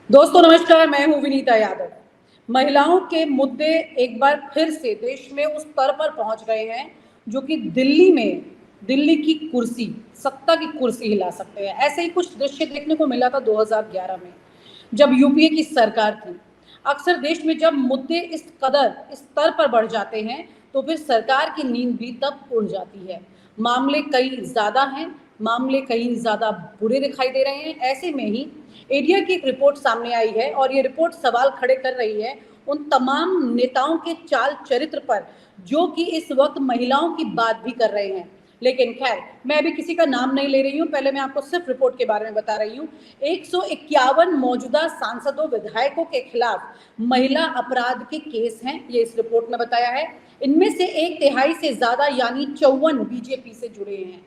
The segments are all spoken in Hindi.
दोस्तों नमस्कार, मैं हूं विनीता यादव। महिलाओं के मुद्दे एक बार फिर से देश में उस स्तर पर पहुंच गए हैं जो कि दिल्ली की कुर्सी, सत्ता की कुर्सी हिला सकते हैं। ऐसे ही कुछ दृश्य देखने को मिला था 2011 में, जब यूपीए की सरकार थी। अक्सर देश में जब मुद्दे इस स्तर पर बढ़ जाते हैं तो फिर सरकार की नींद भी तब उड़ जाती है। मामले कई ज़्यादा हैं, मामले कई ज़्यादा बुरे दिखाई दे रहे हैं। ऐसे में ही एडिया की एक रिपोर्ट सामने आई है और ये रिपोर्ट सवाल खड़े कर रही है उन तमाम नेताओं के चाल चरित्र पर जो कि इस वक्त महिलाओं की बात भी कर रहे हैं। लेकिन खैर, मैं अभी किसी का नाम नहीं ले रही हूँ, पहले मैं आपको सिर्फ रिपोर्ट के बारे में बता रही हूँ। 151 मौजूदा सांसदों विधायकों के खिलाफ महिला अपराध के केस हैं, ये इस रिपोर्ट में बताया है। इनमें से एक तिहाई से ज्यादा यानी 54 बीजेपी से जुड़े हैं।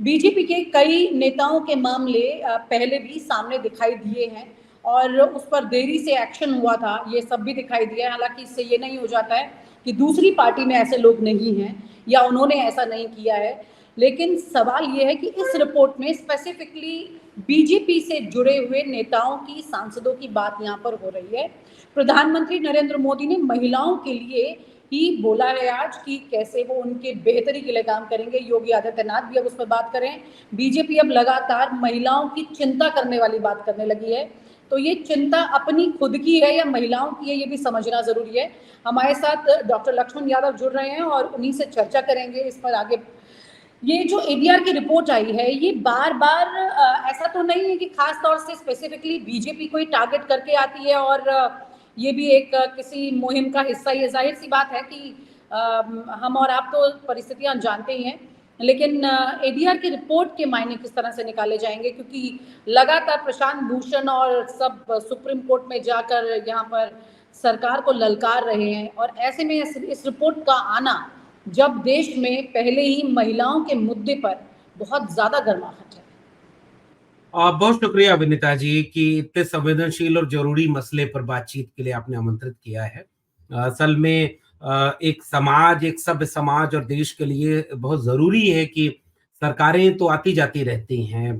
बीजेपी के कई नेताओं के मामले पहले भी सामने दिखाई दिए हैं और उस पर देरी से एक्शन हुआ था, ये सब भी दिखाई दिया है। हालांकि इससे ये नहीं हो जाता है कि दूसरी पार्टी में ऐसे लोग नहीं हैं या उन्होंने ऐसा नहीं किया है। लेकिन सवाल ये है कि इस रिपोर्ट में स्पेसिफिकली बीजेपी से जुड़े हुए नेताओं की, सांसदों की बात यहाँ पर हो रही है। प्रधानमंत्री नरेंद्र मोदी ने महिलाओं के लिए ही बोला है आज कि कैसे वो उनके बेहतरी के लिए काम करेंगे। योगी आदित्यनाथ भी अब उस पर बात करें। बीजेपी अब लगातार महिलाओं की चिंता करने वाली बात करने लगी है। तो ये चिंता अपनी खुद की है या महिलाओं की है, ये भी समझना जरूरी है। हमारे साथ डॉक्टर लक्ष्मण यादव जुड़ रहे हैं और उन्हीं से चर्चा करेंगे इस पर आगे। ये जो एडीआर की रिपोर्ट आई है, ये बार बार ऐसा तो नहीं है कि खास तौर से स्पेसिफिकली बीजेपी को ही टारगेट करके आती है और ये भी एक किसी मुहिम का हिस्सा ही है। जाहिर सी बात है कि हम और आप तो परिस्थितियां जानते ही हैं। लेकिन एडीआर की रिपोर्ट के मायने किस तरह से निकाले जाएंगे, क्योंकि लगातार प्रशांत भूषण और सब सुप्रीम कोर्ट में जाकर यहाँ पर सरकार को ललकार रहे हैं और ऐसे में इस रिपोर्ट का आना, जब देश में पहले ही महिलाओं के मुद्दे पर बहुत ज्यादा गर्माहट है। बहुत शुक्रिया विनीता जी कि इतने संवेदनशील और जरूरी मसले पर बातचीत के लिए आपने आमंत्रित किया है। असल में एक समाज, एक सभ्य समाज और देश के लिए बहुत जरूरी है कि सरकारें तो आती जाती रहती हैं,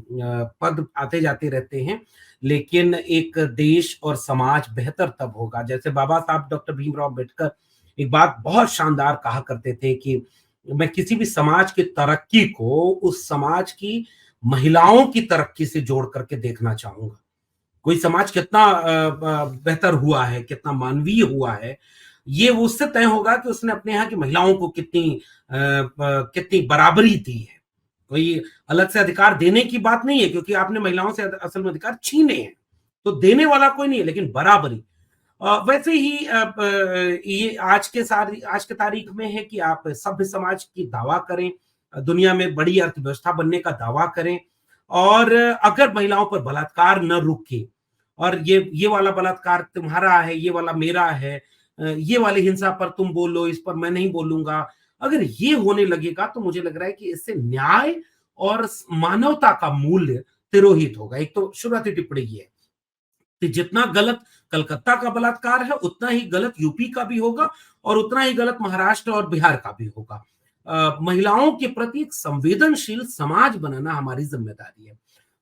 पद आते जाते रहते हैं, लेकिन एक देश और समाज बेहतर तब होगा। जैसे बाबा साहब डॉक्टर भीमराव अम्बेडकर एक बात बहुत शानदार कहा करते थे कि मैं किसी भी समाज की तरक्की को उस समाज की महिलाओं की तरक्की से जोड़ करके देखना चाहूंगा। कोई समाज कितना बेहतर हुआ है, कितना मानवीय हुआ है, ये उससे तय होगा कि उसने अपने यहाँ की महिलाओं को कितनी बराबरी दी है। कोई अलग से अधिकार देने की बात नहीं है, क्योंकि आपने महिलाओं से असल में अधिकार छीने हैं, तो देने वाला कोई नहीं है, लेकिन बराबरी। वैसे ही ये आज के तारीख में है कि आप सभ्य समाज की दावा करें, दुनिया में बड़ी अर्थव्यवस्था बनने का दावा करें, और अगर महिलाओं पर बलात्कार न रुके, और ये वाला बलात्कार तुम्हारा है, ये वाला मेरा है, ये वाली हिंसा पर तुम बोलो, इस पर मैं नहीं बोलूंगा, अगर ये होने लगेगा तो मुझे लग रहा है कि इससे न्याय और मानवता का मूल्य तिरोहित होगा। एक तो शुरुआती टिप्पणी ये है कि जितना गलत कलकत्ता का बलात्कार है, उतना ही गलत यूपी का भी होगा और उतना ही गलत महाराष्ट्र और बिहार का भी होगा। महिलाओं के प्रति एक संवेदनशील समाज बनाना हमारी जिम्मेदारी है।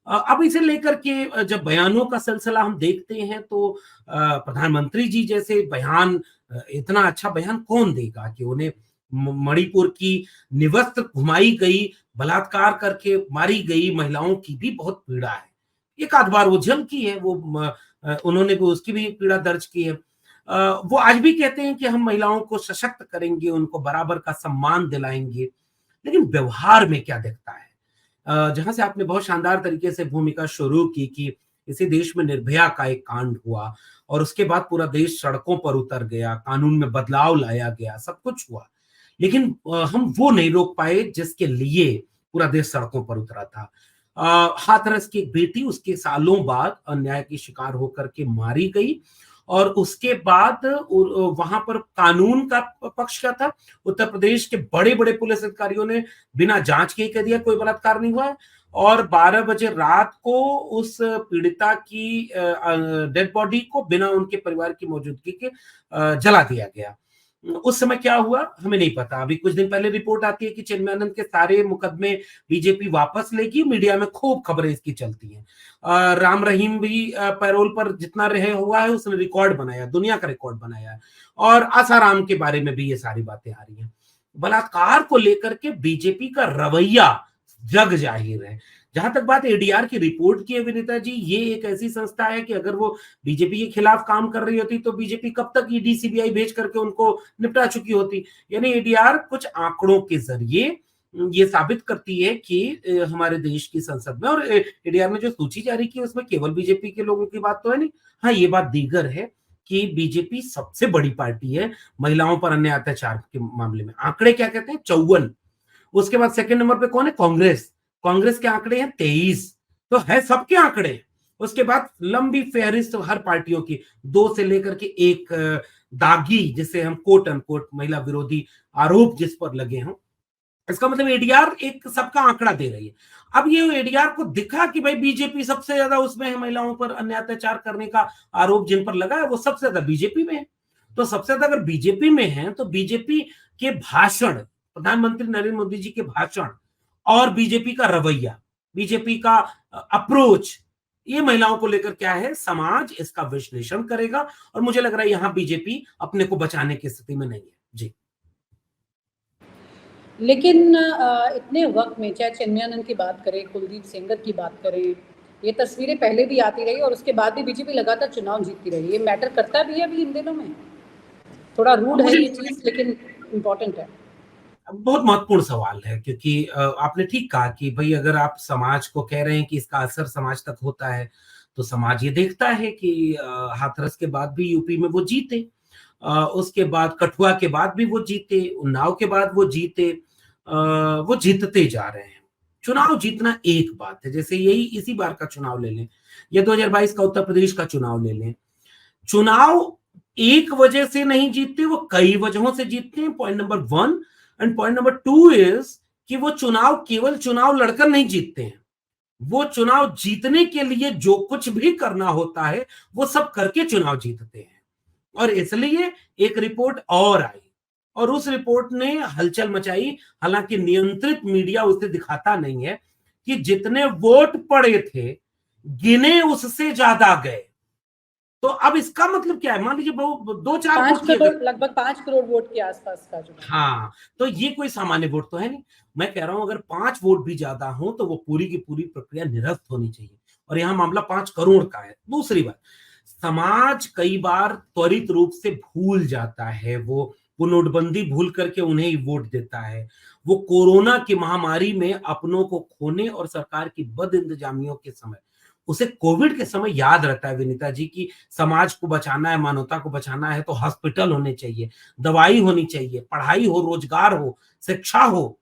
अब इसे लेकर के जब बयानों का सिलसिला हम देखते हैं तो प्रधानमंत्री जी जैसे बयान, इतना अच्छा बयान कौन देगा कि उन्हें मणिपुर की निवस्त्र घुमाई गई, बलात्कार करके मारी गई महिलाओं की भी बहुत पीड़ा है। एक आध बार वो झलकी है, वो उन्होंने भी उसकी भी पीड़ा दर्ज की है। वो आज भी कहते हैं कि हम महिलाओं को सशक्त करेंगे, उनको बराबर का सम्मान दिलाएंगे, लेकिन व्यवहार में क्या दिखता है? जहां से आपने बहुत शानदार तरीके से भूमिका शुरू की कि इसी देश में निर्भया का एक कांड हुआ और उसके बाद पूरा देश सड़कों पर उतर गया, कानून में बदलाव लाया गया, सब कुछ हुआ, लेकिन हम वो नहीं रोक पाए जिसके लिए पूरा देश सड़कों पर उतरा था। हाथरस की एक बेटी उसके सालों बाद अन्याय की शिकार होकर के मारी गई, और उसके बाद वहां पर कानून का पक्ष क्या था? उत्तर प्रदेश के बड़े बड़े पुलिस अधिकारियों ने बिना जांच के कह दिया कोई बलात्कार नहीं हुआ है, और 12 बजे रात को उस पीड़िता की डेड बॉडी को बिना उनके परिवार की मौजूदगी के जला दिया गया। उस समय क्या हुआ हमें नहीं पता। अभी कुछ दिन पहले रिपोर्ट आती है कि चिन्मयानंद के सारे मुकदमे बीजेपी वापस लेगी, मीडिया में खूब खबरें इसकी चलती हैं। राम रहीम भी पैरोल पर जितना रहे हुआ है उसने रिकॉर्ड बनाया, दुनिया का रिकॉर्ड बनाया है। और आसाराम के बारे में भी ये सारी बातें आ रही हैं। बलात्कार को लेकर के बीजेपी का रवैया जग जाहिर है। जहां तक बात एडीआर की रिपोर्ट की है विनीता जी, ये एक ऐसी संस्था है कि अगर वो बीजेपी के खिलाफ काम कर रही होती तो बीजेपी कब तक ईडी सीबीआई भेज करके उनको निपटा चुकी होती। यानी एडीआर कुछ आंकड़ों के जरिए ये साबित करती है कि हमारे देश की संसद में, और एडीआर ने जो सूची जारी की उसमें केवल बीजेपी के लोगों की बात तो है नहीं। हाँ, ये बात दीगर है कि बीजेपी सबसे बड़ी पार्टी है महिलाओं पर अन्य अत्याचार के मामले में। आंकड़े क्या कहते हैं? 54। उसके बाद सेकंड नंबर पे कौन है? कांग्रेस। कांग्रेस के आंकड़े हैं 23। तो है सबके आंकड़े। उसके बाद लंबी फहरिस्त हर पार्टियों की, 2 से लेकर के एक दागी जिसे हम कोट अनकोट महिला विरोधी आरोप जिस पर लगे हों। इसका मतलब एडीआर एक सबका आंकड़ा दे रही है। अब ये एडीआर को दिखा कि भाई बीजेपी सबसे ज्यादा उसमें है, महिलाओं पर अन्य अत्याचार करने का आरोप जिन पर लगा है वो सबसे ज्यादा बीजेपी में है। तो सबसे ज्यादा अगर बीजेपी में है तो बीजेपी के भाषण, प्रधानमंत्री नरेंद्र मोदी जी के भाषण और बीजेपी का रवैया, बीजेपी का अप्रोच, ये महिलाओं को लेकर क्या है, समाज इसका विश्लेषण करेगा। और मुझे लग रहा है यहां बीजेपी अपने को बचाने की स्थिति में नहीं है। जी। लेकिन इतने वक्त में चाहे चिन्मयानंद की बात करें, कुलदीप सेंगर की बात करें, ये तस्वीरें पहले भी आती रही और उसके बाद भी बीजेपी लगातार चुनाव जीतती रही। ये मैटर करता भी है अभी इन दिनों में? थोड़ा रूड है ये चीज लेकिन इम्पोर्टेंट है। बहुत महत्वपूर्ण सवाल है क्योंकि आपने ठीक कहा कि भाई अगर आप समाज को कह रहे हैं कि इसका असर समाज तक होता है तो समाज ये देखता है कि हाथरस के बाद भी यूपी में वो जीते, उसके बाद कठुआ के बाद भी वो जीते, उन्नाव के बाद वो जीते, वो जीतते जा रहे हैं। चुनाव जीतना एक बात है, जैसे यही इसी बार का चुनाव ले लें या 2022 का उत्तर प्रदेश का चुनाव ले लें। चुनाव एक वजह से नहीं जीतते, वो कई वजहों से जीतते हैं, point number 1। And point number 2 is कि वो चुनाव केवल चुनाव लड़कर नहीं जीतते हैं, वो चुनाव जीतने के लिए जो कुछ भी करना होता है वो सब करके चुनाव जीतते हैं। और इसलिए एक रिपोर्ट और आई और उस रिपोर्ट ने हलचल मचाई। हालांकि नियंत्रित मीडिया उसे दिखाता नहीं है कि जितने वोट पड़े थे गिने उससे ज्यादा गए। तो अब इसका मतलब क्या है? मान लीजिए 2-4 5 वोट की करोड़, अगर, लगभग 5 करोड़ वोट के आसपास का चुनाव। हाँ, तो ये कोई सामान्य वोट तो है नहीं। मैं कह रहा हूं अगर 5 वोट भी ज्यादा हो तो वो पूरी की पूरी प्रक्रिया निरस्त होनी चाहिए, और यहां मामला 5 करोड़ का है। दूसरी बात, समाज कई बार त्वरित रूप से भूल जाता है, वो नोटबंदी भूल करके उन्हें ही वोट देता है। वो कोरोना की महामारी में अपनों को खोने और सरकार की बद इंतजामियों के समय, उसे कोविड के समय याद रहता है विनीता जी की समाज को बचाना है, मानवता को बचाना है तो हॉस्पिटल होने चाहिए, दवाई होनी चाहिए, पढ़ाई हो, रोजगार हो, शिक्षा हो।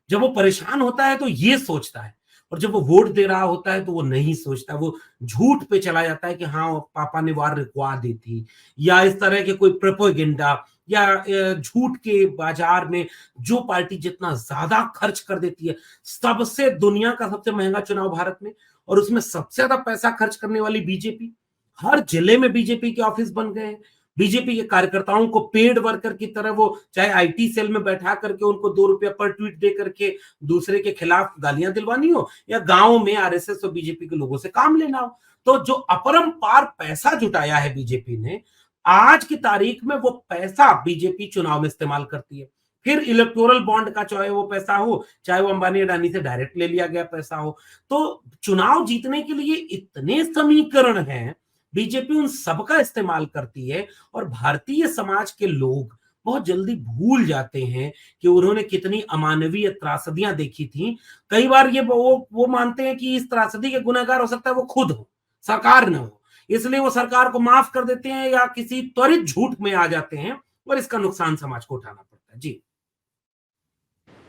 जब वो परेशान होता है तो ये सोचता है, और जब वो वोट दे रहा होता है तो वो नहीं सोचता, वो झूठ पे चला जाता है कि हाँ पापा ने वार रुकवा दी थी, या इस तरह के कोई प्रोपेगेंडा, या झूठ के बाजार में जो पार्टी जितना ज्यादा खर्च कर देती है। सबसे दुनिया का सबसे महंगा चुनाव भारत में, और उसमें सबसे ज्यादा पैसा खर्च करने वाली बीजेपी। हर जिले में बीजेपी के ऑफिस बन गए हैं। बीजेपी के कार्यकर्ताओं को पेड वर्कर की तरह वो चाहे आईटी सेल में बैठा करके उनको 2 रुपया पर ट्वीट दे करके दूसरे के खिलाफ गालियां दिलवानी हो, या गांव में आरएसएस और बीजेपी के लोगों से काम लेना हो। तो जो अपरंपार पैसा जुटाया है बीजेपी ने, आज की तारीख में वो पैसा बीजेपी चुनाव में इस्तेमाल करती है। फिर इलेक्टोरल बॉन्ड का चाहे वो पैसा हो, चाहे वो अंबानी अडानी से डायरेक्ट ले लिया गया पैसा हो। तो चुनाव जीतने के लिए इतने समीकरण हैं, बीजेपी उन सबका इस्तेमाल करती है। और भारतीय समाज के लोग बहुत जल्दी भूल जाते हैं कि उन्होंने कितनी अमानवीय त्रासदियां देखी थी। कई बार ये वो मानते हैं कि इस त्रासदी के गुनहगार हो सकता है वो खुद हो, सरकार न हो, इसलिए वो सरकार को माफ कर देते हैं या किसी त्वरित झूठ में आ जाते हैं, और इसका नुकसान समाज को उठाना पड़ता है। जी।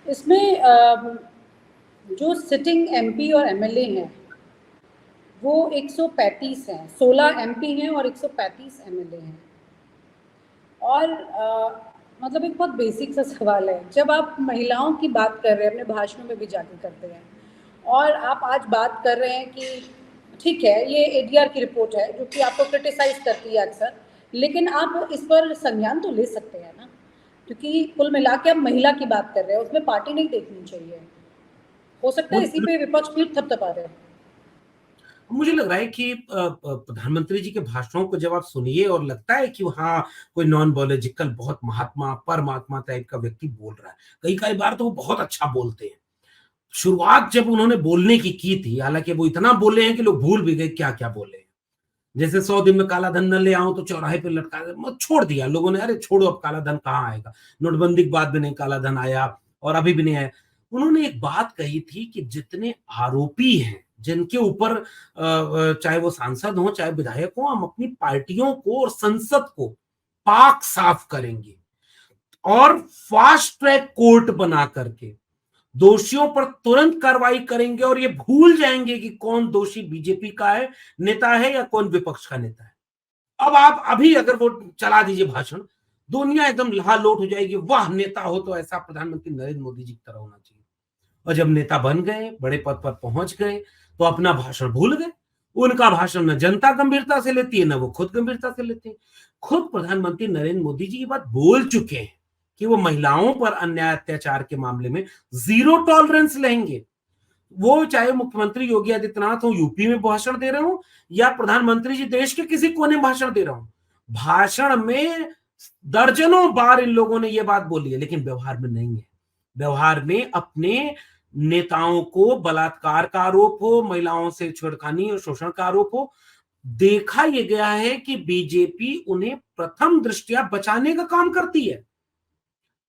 इसमें जो सिटिंग एमपी और एमएलए हैं वो 135 हैं, 16 एमपी हैं और 135 एमएलए हैं। और मतलब एक बहुत बेसिक सा सवाल है, जब आप महिलाओं की बात कर रहे हैं, अपने भाषणों में भी जाकर करते हैं, और आप आज बात कर रहे हैं कि ठीक है ये एडीआर की रिपोर्ट है जो कि आपको क्रिटिसाइज करती है अक्सर, लेकिन आप इस पर संज्ञान तो ले सकते हैं ना। क्योंकि कुल मिला के हम महिला की बात कर रहे हैं, उसमें पार्टी नहीं देखनी चाहिए। हो सकता है इसी पे विपक्ष फिर थपथपा रहे हैं। मुझे लग रहा है कि प्रधानमंत्री जी के भाषणों को जब आप सुनिए और लगता है कि हाँ, कोई नॉन बायोलॉजिकल बहुत महात्मा परमात्मा टाइप का व्यक्ति बोल रहा है। कई कई बार तो वो बहुत अच्छा बोलते हैं। शुरुआत जब उन्होंने बोलने की थी, हालांकि वो इतना बोले हैं कि लोग भूल भी गए क्या क्या बोले हैं। जैसे 100 दिन में काला धन न ले आऊं तो चौराहे पे लटका दे, मतलब छोड़ दिया लोगों ने। अरे छोड़ो, अब काला धन कहाँ आएगा। नोटबंदी के बाद भी नहीं काला धन आया और अभी भी नहीं आया। उन्होंने एक बात कही थी कि जितने आरोपी हैं, जिनके ऊपर चाहे वो सांसद हो चाहे विधायक हो, हम अपनी पार्टियों को और संसद को पाक साफ करेंगे और फास्ट ट्रैक कोर्ट बना करके दोषियों पर तुरंत कार्रवाई करेंगे और ये भूल जाएंगे कि कौन दोषी बीजेपी का है, नेता है, या कौन विपक्ष का नेता है। अब आप अभी अगर वो चला दीजिए भाषण, दुनिया एकदम लालोट हो जाएगी। वाह, नेता हो तो ऐसा प्रधानमंत्री नरेंद्र मोदी जी की तरह होना चाहिए। और जब नेता बन गए, बड़े पद पर पहुंच गए, तो अपना भाषण भूल गए। उनका भाषण न जनता गंभीरता से लेती है, न वो खुद गंभीरता से लेते हैं। खुद प्रधानमंत्री नरेंद्र मोदी जी ये बात बोल चुके हैं कि वो महिलाओं पर अन्याय अत्याचार के मामले में जीरो टॉलरेंस लेंगे। वो चाहे मुख्यमंत्री योगी आदित्यनाथ हो, यूपी में भाषण दे रहे हो, या प्रधानमंत्री जी देश के किसी कोने में भाषण दे रहा हूं, भाषण में दर्जनों बार इन लोगों ने ये बात बोली है, लेकिन व्यवहार में नहीं है। व्यवहार में अपने नेताओं को बलात्कार का आरोप हो, महिलाओं से छेड़खानी और शोषण का आरोप हो, देखा यह गया है कि बीजेपी उन्हें प्रथम दृष्टया बचाने का काम करती है।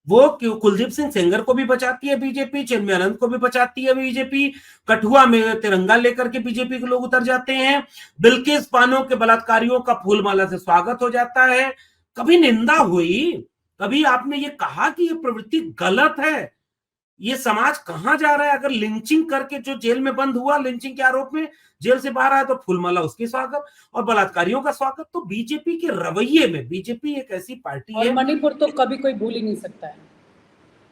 वो कुलदीप सिंह सेंगर को भी बचाती है बीजेपी, चिन्मयानंद को भी बचाती है बीजेपी, कठुआ में तिरंगा लेकर के बीजेपी के लोग उतर जाते हैं, बिल्किस बानो के बलात्कारियों का फूलमाला से स्वागत हो जाता है। कभी निंदा हुई, कभी आपने ये कहा कि ये प्रवृत्ति गलत है? ये समाज कहां जा रहा है? अगर लिंचिंग करके जो जेल में बंद हुआ, लिंचिंग के आरोप में जेल से बाहर आया, तो फूलमाला उसके स्वागत और बलात्कारियों का स्वागत। तो बीजेपी के रवैये में, बीजेपी एक ऐसी पार्टी और है, मणिपुर तो कभी कोई भूल ही नहीं सकता है।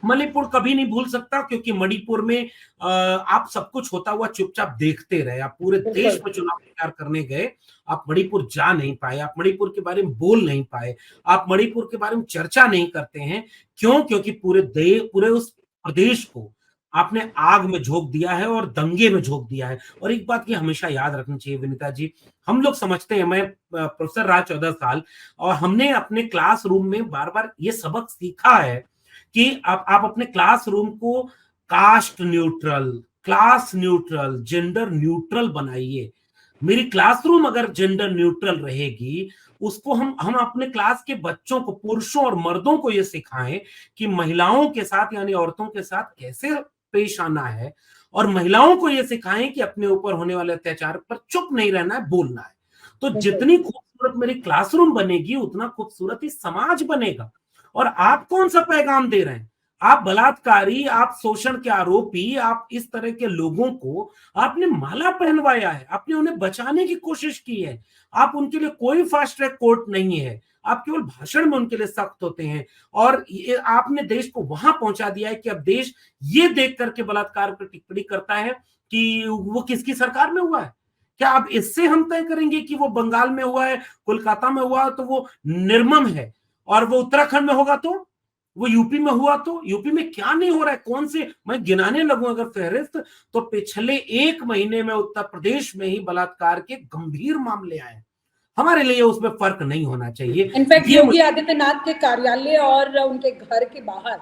मणिपुर कभी नहीं भूल सकता, क्योंकि मणिपुर में आप सब कुछ होता हुआ चुपचाप देखते रहे। आप पूरे देश में चुनाव प्रचार करने गए, आप मणिपुर जा नहीं पाए, आप मणिपुर के बारे में बोल नहीं पाए, आप मणिपुर के बारे में चर्चा नहीं करते हैं। क्यों? क्योंकि पूरे उस प्रदेश को आपने आग में झोंक दिया है और दंगे में झोंक दिया है। और एक बात की हमेशा याद रखनी चाहिए विनीता जी, हम लोग समझते हैं, मैं प्रोफेसर रहा 14 साल, और हमने अपने क्लासरूम में बार बार ये सबक सीखा है कि आप अपने क्लासरूम को caste neutral, class neutral, gender neutral बनाइए। मेरी क्लासरूम अगर जेंडर न्यूट्रल रहेगी, उसको हम अपने क्लास के बच्चों को, पुरुषों और मर्दों को ये सिखाएं कि महिलाओं के साथ यानी औरतों के साथ कैसे पेश आना है, और महिलाओं को ये सिखाएं कि अपने ऊपर होने वाले अत्याचार पर चुप नहीं रहना है, बोलना है। तो जितनी खूबसूरत मेरी क्लासरूम बनेगी, उतना खूबसूरत ही समाज बनेगा। और आप कौन सा पैगाम दे रहे हैं? आप बलात्कारी, आप शोषण के आरोपी, आप इस तरह के लोगों को आपने माला पहनवाया है, आपने उन्हें बचाने की कोशिश की है। आप उनके लिए कोई फास्ट ट्रैक कोर्ट नहीं है, आप केवल भाषण में उनके लिए सख्त होते हैं। और आपने देश को वहां पहुंचा दिया है कि अब देश ये देख करके बलात्कार पर टिप्पणी करता है कि वो किसकी सरकार में हुआ है। क्या अब इससे हम तय करेंगे कि वो बंगाल में हुआ है, कोलकाता में हुआ तो वो निर्मम है, और वो उत्तराखंड में होगा तो, वो यूपी में हुआ तो, यूपी में क्या नहीं हो रहा है? कौन से, मैं गिनाने लगूं अगर फहरिस्त, तो पिछले 1 महीने में उत्तर प्रदेश में ही बलात्कार के गंभीर मामले आए। हमारे लिए उसमें फर्क नहीं होना चाहिए। इनफैक्ट योगी आदित्यनाथ के कार्यालय और उनके घर के बाहर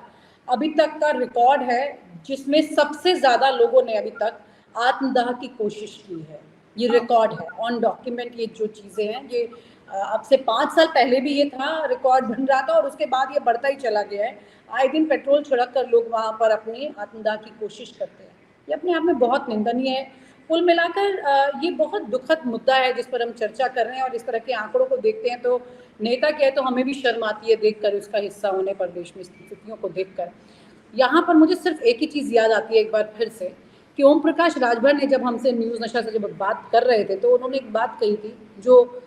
अभी तक का रिकॉर्ड है जिसमें सबसे ज्यादा लोगों ने अभी तक आत्मदाह की कोशिश की है। ये रिकॉर्ड है ऑन डॉक्यूमेंट। ये जो चीजें हैं, ये अब से 5 साल पहले भी ये था, रिकॉर्ड बन रहा था, और उसके बाद ये बढ़ता ही चला गया है। आए दिन पेट्रोल छिड़क कर लोग वहां पर अपनी आत्मदाह की कोशिश करते हैं। ये अपने आप में बहुत निंदनीय है। कुल मिलाकर ये बहुत दुखद मुद्दा है जिस पर हम चर्चा कर रहे हैं, और इस तरह के आंकड़ों को देखते हैं तो नेता क्या है, तो हमें भी शर्म आती है देखकर, उसका हिस्सा होने पर, देश में स्थितियों को देखकर। यहाँ पर मुझे सिर्फ एक ही चीज़ याद आती है एक बार फिर से, कि ओम प्रकाश राजभर ने जब हमसे न्यूज़ नशा से जब बात कर रहे थे, तो उन्होंने एक बात कही थी जो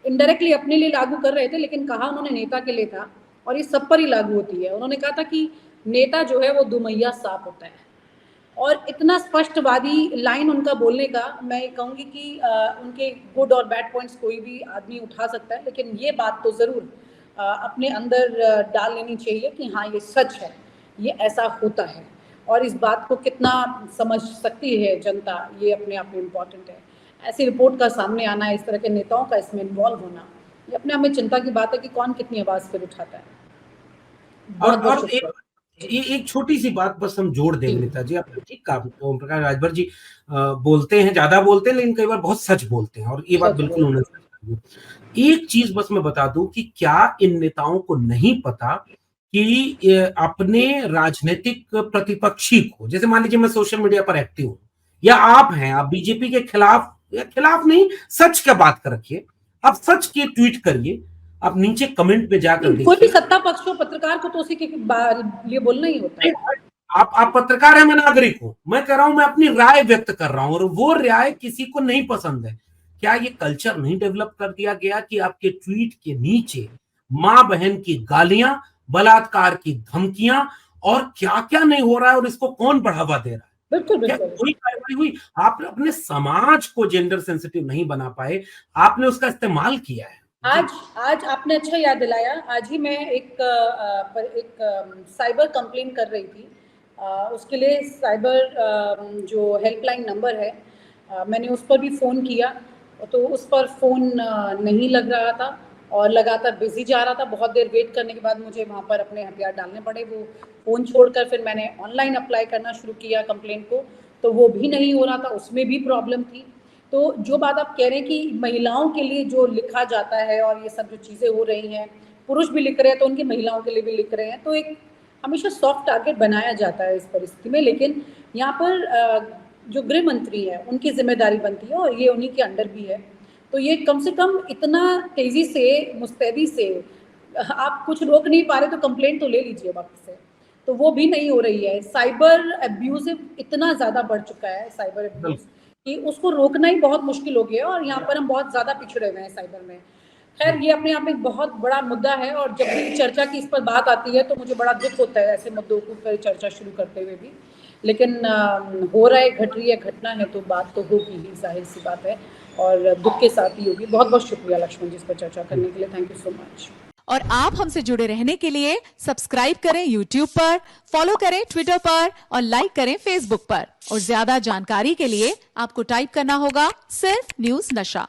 इनडायरेक्टली अपने लिए लागू कर रहे थे, लेकिन कहा उन्होंने नेता के लिए था, और ये सब पर ही लागू होती है। उन्होंने कहा था कि नेता जो है वो दुमैया सांप होता है। और इतना स्पष्टवादी लाइन उनका बोलने का, मैं ये कहूँगी कि उनके गुड और बैड पॉइंट्स कोई भी आदमी उठा सकता है, लेकिन ये बात तो ज़रूर अपने अंदर डाल लेनी चाहिए कि हाँ ये सच है, ये ऐसा होता है, और इस बात को कितना समझ सकती है जनता, ये अपने आप में इम्पॉर्टेंट है। ऐसी रिपोर्ट का सामने आना, इस तरह के नेताओं का इसमें इन्वॉल्व होना, ये अपने आप में चिंता की बात है कि कौन कितनी आवाज फिर उठाता है। बहुत बहुत और शुक्रिया। एक छोटी सी बात बस हम जोड़ दें जी। विनीता जी, आपने ठीक कहा, ओम प्रकाश राजभर जी बोलते हैं, ज्यादा बोलते हैं, लेकिन कई बार बहुत सच बोलते हैं, और ये बात सच बिल्कुल बोल। उन्होंने सच कही। एक चीज बस मैं बता दूं कि क्या इन नेताओं को नहीं पता कि अपने राजनीतिक प्रतिपक्षी को, जैसे मान लीजिए मैं सोशल मीडिया पर एक्टिव हूं, या आप हैं, आप बीजेपी के खिलाफ, या खिलाफ नहीं, सच का बात कर रखिए, आप सच के ट्वीट करिए, आप नीचे कमेंट पे जाकर कोई भी देखिए। सत्ता पक्ष हो, पत्रकार को तो उसी के लिए बोलना ही होता है। आप पत्रकार हैं, मैं नागरिक हूं, मैं कह रहा हूं, मैं अपनी राय व्यक्त कर रहा हूं, और वो राय किसी को नहीं पसंद है। क्या ये कल्चर नहीं डेवलप कर दिया गया कि आपके ट्वीट के नीचे मां बहन की गालियां, बलात्कार की धमकियां, और क्या क्या नहीं हो रहा है, और इसको कौन बढ़ावा दे रहा है? बिल्कुल क्या बिल्कुल। कोई कार्रवाई हुई? आप अपने समाज को जेंडर सेंसिटिव नहीं बना पाए, आपने उसका इस्तेमाल किया है। आज आज आपने अच्छा याद दिलाया। आज ही मैं एक साइबर कंप्लेन कर रही थी। उसके लिए साइबर जो हेल्पलाइन नंबर है, मैंने उस पर भी फ़ोन किया, तो उस पर फ़ोन नहीं लग रहा था, और लगातार बिजी जा रहा था। बहुत देर वेट करने के बाद मुझे वहाँ पर अपने हथियार डालने पड़े। वो फ़ोन छोड़कर फिर मैंने ऑनलाइन अप्लाई करना शुरू किया कंप्लेंट को, तो वो भी नहीं हो रहा था, उसमें भी प्रॉब्लम थी। तो जो बात आप कह रहे हैं कि महिलाओं के लिए जो लिखा जाता है और ये सब जो चीज़ें हो रही हैं, पुरुष भी लिख रहे हैं तो उनकी महिलाओं के लिए भी लिख रहे हैं, तो एक हमेशा सॉफ्ट टारगेट बनाया जाता है इस परिस्थिति में। लेकिन यहाँ पर जो गृह मंत्री है उनकी जिम्मेदारी बनती है, और ये उन्हीं के अंडर भी है। तो ये कम से कम इतना तेज़ी से, मुस्तैदी से आप कुछ रोक नहीं पा रहे तो कंप्लेंट तो ले लीजिए वक्त से। तो वो भी नहीं हो रही है। साइबर अब्यूज़िव इतना ज़्यादा बढ़ चुका है, साइबर अब्यूज़, कि उसको रोकना ही बहुत मुश्किल हो गया है, और यहाँ पर हम बहुत ज़्यादा पिछड़े हुए हैं साइबर में। खैर, ये अपने आप में एक बहुत बड़ा मुद्दा है, और जब भी चर्चा की इस पर बात आती है तो मुझे बड़ा दुख होता है ऐसे मुद्दों को पर चर्चा शुरू करते हुए भी। लेकिन हो रहा है, घट रही है घटना है, तो बात तो होगी ही, जाहिर सी बात है, और दुख के साथ ही होगी। बहुत बहुत शुक्रिया लक्ष्मण जी इस पर चर्चा करने के लिए। Thank you so much. और आप हमसे जुड़े रहने के लिए सब्सक्राइब करें YouTube पर, फॉलो करें Twitter पर, और लाइक करें Facebook पर। और ज्यादा जानकारी के लिए आपको टाइप करना होगा सिर्फ न्यूज नशा।